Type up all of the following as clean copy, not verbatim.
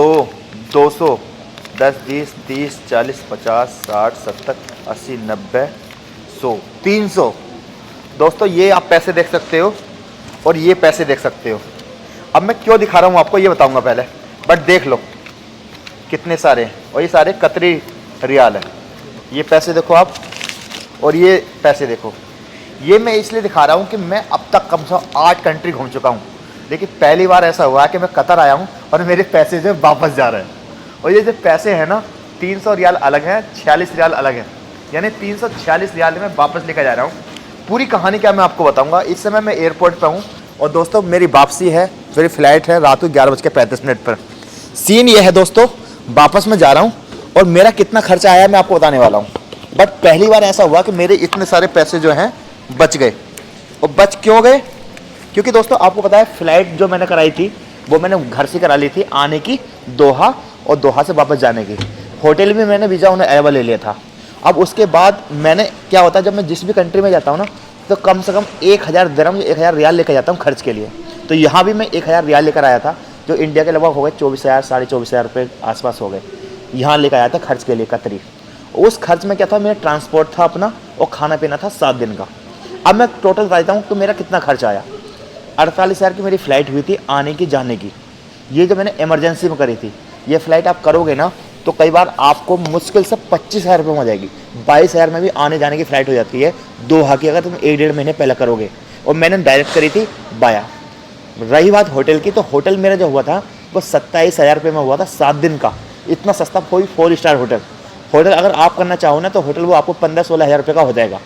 100, 200, 10, 20, 30, 40, 50, 60, 70, 80, 90, 100, 300। दोस्तों ये आप पैसे देख सकते हो और ये पैसे देख सकते हो। अब मैं क्यों दिखा रहा हूँ आपको ये बताऊँगा पहले, बट देख लो कितने सारे हैं, और ये सारे कतरी रियाल है। ये पैसे देखो आप, और ये पैसे देखो। ये मैं इसलिए दिखा रहा हूँ कि मैं अब तक कम से कम 8 कंट्री घूम चुका हूँ, लेकिन पहली बार ऐसा हुआ है कि मैं कतर आया हूँ और मेरे पैसे जो वापस जा रहे हैं। और ये जो पैसे हैं ना, 300 रियाल अलग है, 46 रियाल अलग है, यानी 346 रियाल में वापस लेकर जा रहा हूँ। पूरी कहानी क्या मैं आपको बताऊँगा। इस समय मैं एयरपोर्ट पर हूँ और दोस्तों मेरी वापसी है, मेरी फ़्लाइट है रात को 11:35 पर। सीन ये है दोस्तों, वापस मैं जा रहा हूँ और मेरा कितना खर्चा आया मैं आपको बताने वाला हूँ। बट पहली बार ऐसा हुआ कि मेरे इतने सारे पैसे जो हैं बच गए। और बच क्यों गए? क्योंकि दोस्तों आपको पता है फ़्लाइट जो मैंने कराई थी वो मैंने घर से करा ली थी, आने की दोहा और दोहा से वापस जाने की। होटल भी मैंने वीज़ा उन्हें अरेबल ले लिया था। अब उसके बाद मैंने क्या होता है, जब मैं जिस भी कंट्री में जाता हूँ ना, तो कम से कम 1000 दिरहम या 1000 रियाल लेकर जाता हूँ खर्च के लिए। तो यहाँ भी मैं 1000 रियाल लेकर आया था, जो इंडिया के लगभग हो गए 24,000 साढ़े 24,000 रुपये आसपास हो गए। यहाँ लेकर आया था खर्च के लिए कतरी। उस खर्च में क्या था, मेरा ट्रांसपोर्ट था अपना और खाना पीना था 7 दिन का। अब मैं टोटल बताता हूँ तो मेरा कितना खर्च आया। 48,000 की मेरी फ़्लाइट हुई थी आने की जाने की। ये जो मैंने इमरजेंसी में करी थी, ये फ़्लाइट आप करोगे ना तो कई बार आपको मुश्किल से 25,000 रुपये में हो जाएगी। 22,000 में भी आने जाने की फ़्लाइट हो जाती है दोहा की, अगर तुम 1-1.5 महीने पहले करोगे। और मैंने डायरेक्ट करी थी बाया। रही बात होटल की, तो होटल मेरा जो हुआ था वो 27,000 रुपये में हुआ था 7 दिन का। इतना सस्ता कोई 4 स्टार होटल अगर आप करना चाहो ना तो होटल वो आपको 15-16 हज़ार रुपये का हो जाएगा,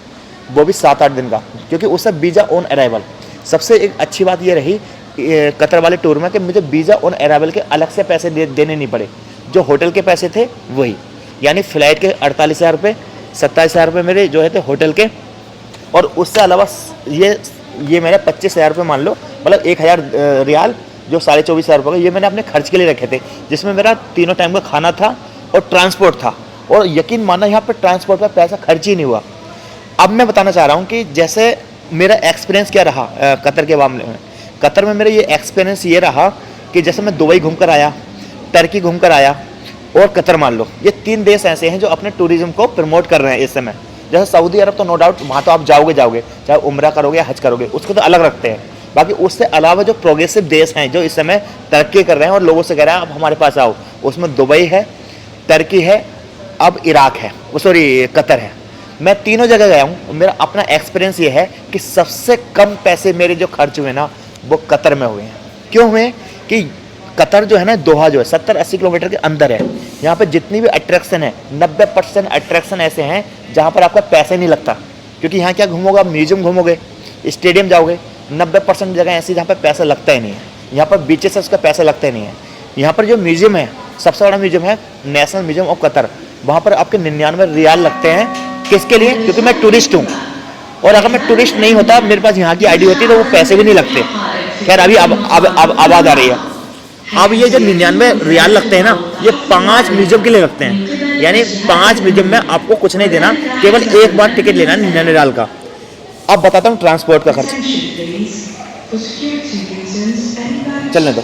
वो भी 7-8 दिन का, क्योंकि उससे वीज़ा ऑन अराइवल। सबसे एक अच्छी बात ये रही कतर वाले टूर में कि मुझे वीज़ा ऑन अराइवल के अलग से पैसे देने नहीं पड़े, जो होटल के पैसे थे वही। यानी फ़्लाइट के 48,000 रुपये, 27,000 रुपये मेरे जो है थे होटल के, और उससे अलावा ये मेरे 25,000 रुपये मान लो, मतलब 1,000 रियाल जो 24,500 रुपये का, ये मैंने अपने खर्च के लिए रखे थे, जिसमें मेरा तीनों टाइम का खाना था और ट्रांसपोर्ट था। और यकीन माना यहाँ पर ट्रांसपोर्ट पर पैसा खर्च ही नहीं हुआ। अब मैं बताना चाह रहा हूँ कि जैसे मेरा एक्सपीरियंस क्या रहा कतर के मामले में। कतर में मेरा ये एक्सपीरियंस ये रहा कि जैसे मैं दुबई घूम कर आया, टर्की घूम कर आया और कतर मान लो, ये 3 देश ऐसे हैं जो अपने टूरिज्म को प्रमोट कर रहे हैं इस समय। जैसे सऊदी अरब तो नो डाउट वहाँ तो आप जाओगे, चाहे उम्रा करोगे या हज करोगे, उसको तो अलग रखते हैं। बाकी उससे अलावा जो प्रोग्रेसिव देश हैं जो इस समय तरक्की कर रहे हैं और लोगों से कह रहे हैं आप हमारे पास आओ, उसमें दुबई है, टर्की है, अब इराक है, सॉरी कतर है। मैं तीनों जगह गया हूँ। मेरा अपना एक्सपीरियंस ये है कि सबसे कम पैसे मेरे जो खर्च हुए ना वो कतर में हुए हैं। क्यों हुए? कि कतर जो है ना, दोहा जो है 70-80 किलोमीटर के अंदर है। यहाँ पे जितनी भी अट्रैक्शन है 90% अट्रैक्शन ऐसे हैं जहाँ पर आपका पैसे नहीं लगता, क्योंकि यहाँ क्या घूमोगे आप, म्यूजियम घूमोगे, स्टेडियम जाओगे। 90% जगह ऐसी जहाँ पर पैसा लगता ही नहीं है। यहाँ पर बीचेस है उसका पैसा लगता ही नहीं है। यहाँ पर जो म्यूजियम है, सबसे बड़ा म्यूजियम है नेशनल म्यूजियम ऑफ कतर, वहाँ पर आपके 99 रियाल लगते हैं। किसके लिए? क्योंकि मैं टूरिस्ट हूँ, और अगर मैं टूरिस्ट नहीं होता, मेरे पास यहाँ की आईडी होती तो वो पैसे भी नहीं लगते। खैर अभी अब आवाज़ आ रही है। अब ये जो 99 रियाल लगते हैं ना, ये 5 म्यूजियम के लिए लगते हैं। यानी 5 म्यूजियम में आपको कुछ नहीं देना, केवल एक बार टिकट लेना 99 रियाल का। अब बताता हूँ ट्रांसपोर्ट का खर्च। चलने दो।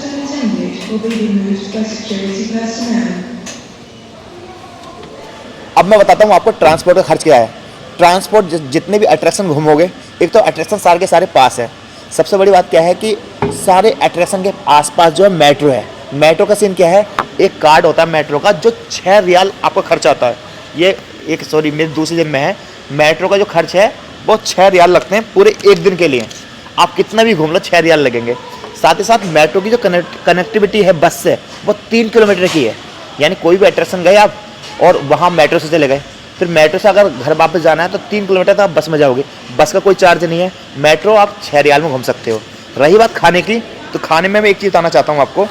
अब मैं बताता हूँ आपको ट्रांसपोर्ट का खर्च क्या है। ट्रांसपोर्ट जितने भी अट्रैक्शन घूमोगे, एक तो अट्रैक्शन सारे के सारे पास है। सबसे बड़ी बात क्या है कि सारे अट्रैक्शन के आसपास जो है मेट्रो है। मेट्रो का सीन क्या है, एक कार्ड होता है मेट्रो का जो 6 रियाल आपका खर्चा आता है। ये एक सॉरी मेरी दूसरी जेब में है। मेट्रो का जो खर्च है वो 6 रियाल लगते हैं पूरे 1 दिन के लिए। आप कितना भी घूम लो 6 रियाल लगेंगे। साथ ही साथ मेट्रो की जो कनेक्टिविटी है बस से, वो 3 किलोमीटर की है। यानी कोई भी अट्रैक्शन गए आप और वहाँ मेट्रो से चले गए, फिर मेट्रो से अगर घर वापस जाना है तो 3 किलोमीटर तक आप बस में जाओगे। बस का कोई चार्ज नहीं है। मेट्रो आप 6 रियाल में घूम सकते हो। रही बात खाने की, तो खाने में मैं एक चीज़ बताना चाहता हूँ आपको।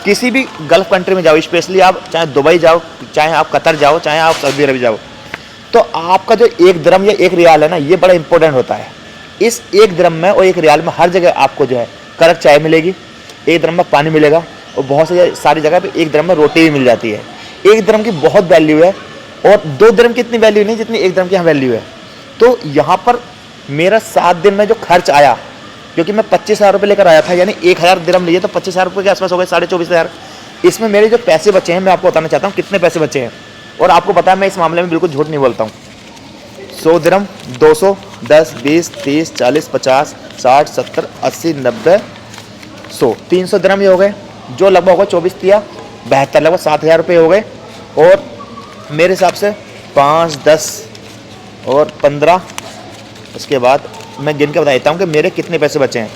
किसी भी गल्फ़ कंट्री में जाओ, स्पेशली आप चाहे दुबई जाओ, चाहे आप कतर जाओ, चाहे आप सऊदी अरब जाओ, तो आपका जो 1 दिरहम या 1 रियाल है ना, ये बड़ा इंपॉर्टेंट होता है। इस 1 दिरहम में और 1 रियाल में हर जगह आपको जो है कड़क चाय मिलेगी, 1 दिरहम में पानी मिलेगा, और बहुत सारी जगह पे 1 दिरहम में रोटी भी मिल जाती है। 1 दिरहम की बहुत वैल्यू है, और 2 दिरहम की इतनी वैल्यू नहीं जितनी 1 दिरहम की यहाँ वैल्यू है। तो यहाँ पर मेरा 7 दिन में जो खर्च आया, क्योंकि मैं 25,000 रुपये लेकर आया था, यानी 1,000 दिरहम लिए तो 25,000 रुपये के आसपास हो गए, 24,500। इसमें मेरे जो पैसे बचे हैं मैं आपको बताना चाहता हूँ कितने पैसे बचे हैं। और आपको पता है मैं इस मामले में बिल्कुल झूठ नहीं बोलता हूँ। 100 दिरहम, 200, 10, 20, 30, 40, 50, 60, 70, 80, 90, 100, 300 दिरहम ये हो गए, जो लगभग होगा 24 तिया 72, लगभग 7,000 रुपये हो गए। और मेरे हिसाब से 5, 10 और 15, उसके बाद मैं गिन के बता देता हूँ कि मेरे कितने पैसे बचे हैं।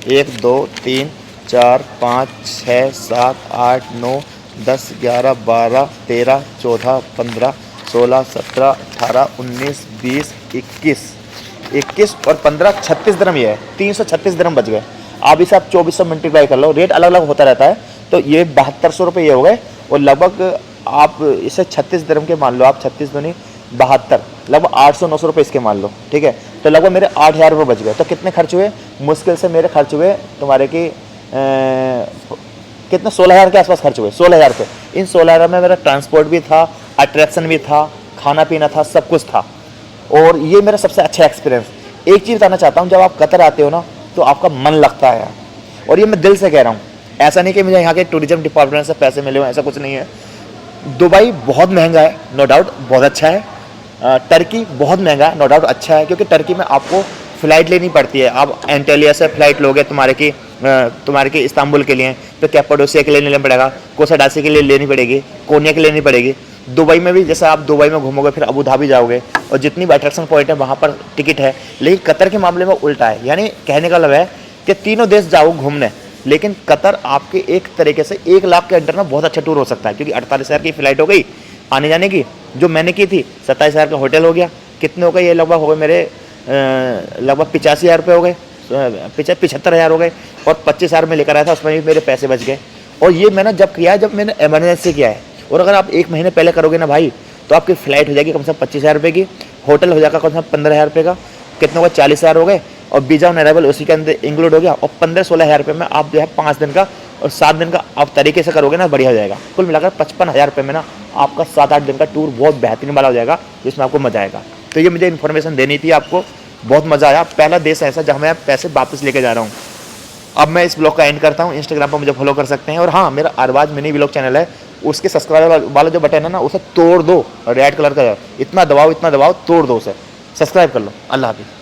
1, 2, 3, 4, 5, 6, 7, 8, 9, 10, 11, 12, 13, 14, 15, 16, 17, 18, 19, 20, 21 और 15, 36 दिरहम ये है। 336 दिरहम बच गए। आप इसे आप 2400 मल्टीप्लाई कर लो, रेट अलग अलग होता रहता है, तो ये 7200 रुपये ये हो गए। और लगभग आप इसे 36 दिरहम के मान लो, आप 36 दूनी 72, लगभग 800-900 रुपये इसके मान लो, ठीक है। तो लगभग मेरे 8,000 रुपये बच गए। तो कितने खर्च हुए? मुश्किल से मेरे खर्च हुए तुम्हारे की कितने 16,000 के आसपास खर्च हुए। 16,000 रुपये। इन 16,000 में मेरा ट्रांसपोर्ट भी था, अट्रैक्शन भी था, खाना पीना था, सब कुछ था। और ये मेरा सबसे अच्छा एक्सपीरियंस। एक चीज़ बताना चाहता हूँ, जब आप कतर आते हो ना तो आपका मन लगता है। और ये मैं दिल से कह रहा हूँ, ऐसा नहीं कि मुझे यहाँ के टूरिज्म डिपार्टमेंट से पैसे मिले हो, ऐसा कुछ नहीं है। दुबई बहुत महंगा है, नो डाउट बहुत अच्छा है। टर्की बहुत महंगा है, नो डाउट अच्छा है, क्योंकि टर्की में आपको फ़्लाइट लेनी पड़ती है। आप एंटेलिया से फ़्लाइट लोगे तुम्हारे की इस्तांबुल के लिए, तो कैपाडोसिया के लिए लेना पड़ेगा, कोसाडासी के लिए लेनी पड़ेगी, कोनिया के लिए लेनी पड़ेगी। दुबई में भी जैसे आप दुबई में घूमोगे फिर अबू धाबी जाओगे, और जितनी भी अट्रैक्शन पॉइंट है वहाँ पर टिकट है। लेकिन कतर के मामले में उल्टा है, यानी कहने का मतलब है कि तीनों देश जाओ घूमने, लेकिन कतर आपके एक तरीके से 1 लाख के अंडर में बहुत अच्छा टूर हो सकता है। क्योंकि 48,000 की फ़्लाइट हो गई आने जाने की, जो मैंने की थी 27,000 का होटल हो गया। कितने हो गए ये? लगभग हो गए मेरे लगभग 85,000 रुपये हो गए, 75,000 हो गए। और 25,000 में लेकर आया था, उसमें भी मेरे पैसे बच गए। और ये मैंने जब किया है, जब मैंने एमरजेंसी किया है। और अगर आप 1 महीने पहले करोगे ना भाई, तो आपकी फ़्लाइट हो जाएगी कम से कम 25,000 रुपये की, होटल हो जाएगा कम से कम 15,000 रुपये का, कितने हो गए 40,000 हो गए। और वीज़ा ऑन अराइवल उसी के अंदर इंक्लूड हो गया। और 15-16,000 रुपये में आप जो है 5 दिन का और 7 दिन का आप तरीके से करोगे ना, बढ़िया हो जाएगा। कुल मिलाकर 55,000 रुपये में ना आपका 7-8 दिन का टूर बहुत बेहतरीन वाला हो जाएगा, जिसमें आपको मज़ा आएगा। तो ये मुझे इन्फॉर्मेशन देनी थी आपको, बहुत मज़ा आया। पहला देश ऐसा जहाँ मैं पैसे वापस लेके जा रहा हूँ। अब मैं इस ब्लॉग का एंड करता हूँ। इंस्टाग्राम पर मुझे फॉलो कर सकते हैं। और हाँ, मेरा अरबाज मिनी ब्लॉग चैनल है, उसके सब्सक्राइबर वाला जो बटन है ना, उसे तोड़ दो, रेड कलर का, इतना दबाओ तोड़ दो उसे, सब्सक्राइब कर लो। अल्लाह हाफिज़।